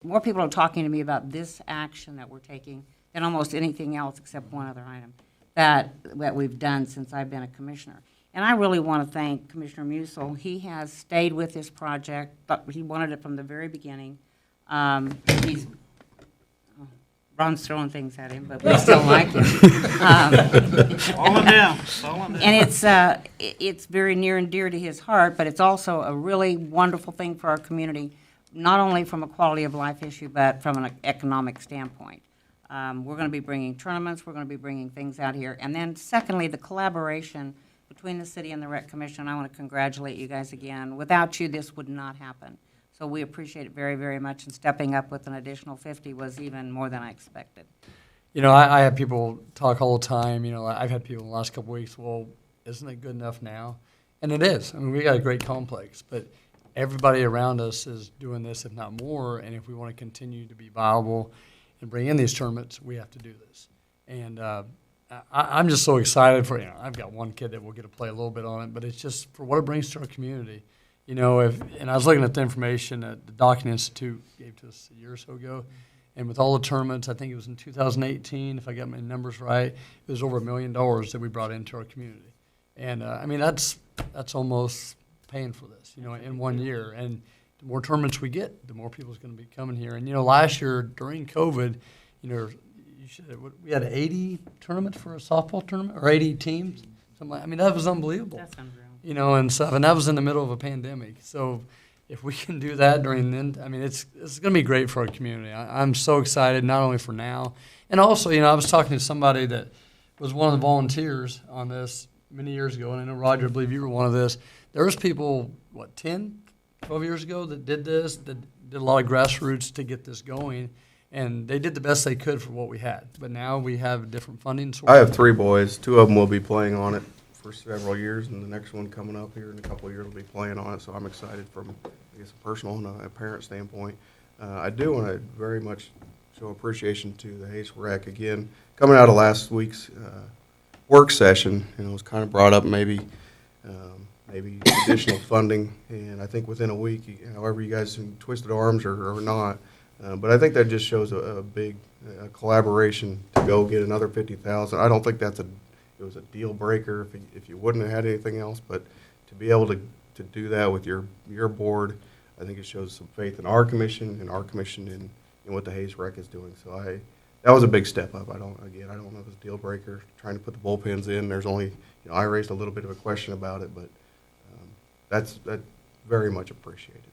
more people are talking to me about this action that we're taking than almost anything else except one other item that we've done since I've been a commissioner. And I really want to thank Commissioner Musil. He has stayed with this project, but he wanted it from the very beginning. He's Ron's throwing things at him, but we still like him. Falling down, falling down. And it's very near and dear to his heart, but it's also a really wonderful thing for our community, not only from a quality of life issue, but from an economic standpoint. We're going to be bringing tournaments, we're going to be bringing things out here. And then secondly, the collaboration between the city and the Rec Commission. I want to congratulate you guys again. Without you, this would not happen. So we appreciate it very, very much, and stepping up with an additional 50 was even more than I expected. You know, I have people talk all the time. You know, I've had people in the last couple of weeks, well, isn't it good enough now? And it is. I mean, we got a great complex, but everybody around us is doing this, if not more. And if we want to continue to be viable and bring in these tournaments, we have to do this. And I'm just so excited for, you know, I've got one kid that will get to play a little bit on it, but it's just for what it brings to our community. You know, and I was looking at the information that the Docking Institute gave to us a year or so ago, and with all the tournaments, I think it was in 2018, if I got my numbers right, it was over $1 million that we brought into our community. And, I mean, that's almost paying for this, you know, in 1 year. And the more tournaments we get, the more people's going to be coming here. And, you know, last year during COVID, you know, we had 80 tournaments for a softball tournament, or 80 teams. I mean, that was unbelievable. That's unreal. You know, and stuff, and that was in the middle of a pandemic. So if we can do that during then, I mean, it's going to be great for our community. I'm so excited, not only for now, and also, you know, I was talking to somebody that was one of the volunteers on this many years ago, and I know, Roger, I believe you were one of this. There was people, 10, 12 years ago that did this, that did a lot of grassroots to get this going, and they did the best they could for what we had. But now we have different funding sources. I have 3 boys. 2 of them will be playing on it for several years, and the next one coming up here in a couple of years will be playing on it, so I'm excited from, I guess, a personal and a parent standpoint. I do want to very much show appreciation to the Hayes Rec. Again, coming out of last week's work session, you know, it was kind of brought up maybe additional funding, and I think within a week, however you guys twisted arms or not, but I think that just shows a big collaboration to go get another 50,000. I don't think it was a deal breaker if you wouldn't have had anything else, but to be able to do that with your board, I think it shows some faith in our commission and what the Hayes Rec is doing. So that was a big step up. I don't know if it's a deal breaker trying to put the bullpens in. There's only, you know, I raised a little bit of a question about it, but that's very much appreciated.